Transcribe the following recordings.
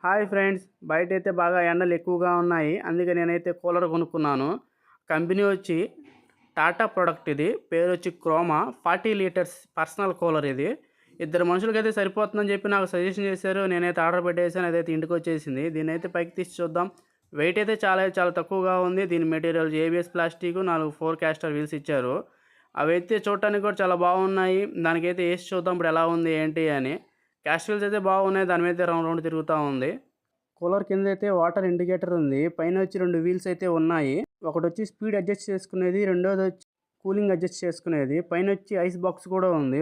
Hi friends, బయటైతే బాగా ఎండలు ఎక్కువగా ఉన్నాయి. అందుకే నేనైతే కూలర్ కొనుక్కున్నాను. కంపెనీ వచ్చి టాటా ప్రొడక్ట్ ఇది. పేరు వచ్చి క్రోమా 40 లీటర్స్ పర్సనల్ కూలర్ ఇది. ఇద్దరు మనుషులకైతే సరిపోతుందని చెప్పి నాకు సజెషన్ చేశారు. నేనైతే ఆర్డర్ పెట్టేసాను. అదైతే ఇంటికి వచ్చేసింది. దీన్నైతే పైకి తీసి చూద్దాం. వెయిట్ అయితే చాలా తక్కువగా ఉంది. దీని material ABS plastic, 4 4 castor wheels ఇచ్చారు. అవైతే చూడటానికి కూడా చాలా బాగున్నాయి. దానికైతే వేసి చూద్దాం ఇప్పుడు ఎలా ఉంది ఏంటి అని. క్యాస్ట్ వీల్స్ అయితే బాగున్నాయి. దాని మీద రౌండ్ రౌండ్ తిరుగుతూ ఉంది. కూలర్ కింద అయితే వాటర్ ఇండికేటర్ ఉంది. పైన వచ్చి 2 వీల్స్ అయితే ఉన్నాయి. ఒకటి వచ్చి స్పీడ్ అడ్జస్ట్ చేసుకునేది, రెండోది వచ్చి కూలింగ్ అడ్జస్ట్ చేసుకునేది. పైన వచ్చి ఐస్ బాక్స్ కూడా ఉంది.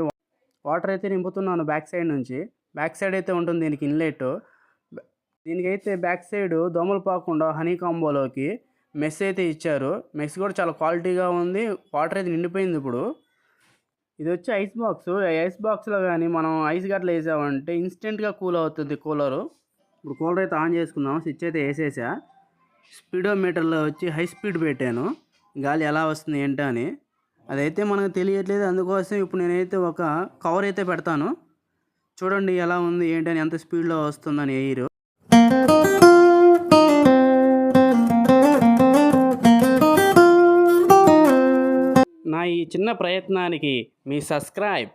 వాటర్ అయితే నింపుతున్నాను బ్యాక్ సైడ్ నుంచి. బ్యాక్ సైడ్ అయితే ఉంటుంది దీనికి ఇన్లెట్. దీనికైతే బ్యాక్ సైడ్ దోమలు పాకుండా హనీ కాంబోలోకి మెస్ అయితే ఇచ్చారు. మెస్ కూడా చాలా క్వాలిటీగా ఉంది. వాటర్ అయితే నిండిపోయింది ఇప్పుడు. ఇది వచ్చి ఐస్ బాక్స్. ఐస్ బాక్స్లో కానీ మనం ఐస్ గట్ల వేసామంటే ఇన్స్టెంట్గా కూల్ అవుతుంది కూలరు. ఇప్పుడు కూలర్ అయితే ఆన్ చేసుకుందాం. స్విచ్ అయితే వేసేసా. స్పీడోమీటర్లో వచ్చి హై స్పీడ్ పెట్టాను, గాలి ఎలా వస్తుంది ఏంటో అని. అదైతే మనకు తెలియట్లేదు. అందుకోసం ఇప్పుడు నేనైతే ఒక కవర్ అయితే పెడతాను. చూడండి ఎలా ఉంది ఏంటని, ఎంత స్పీడ్లో వస్తుందని ఎయిర్. నా ఈ చిన్న ప్రయత్నానికి మీ సబ్స్క్రైబ్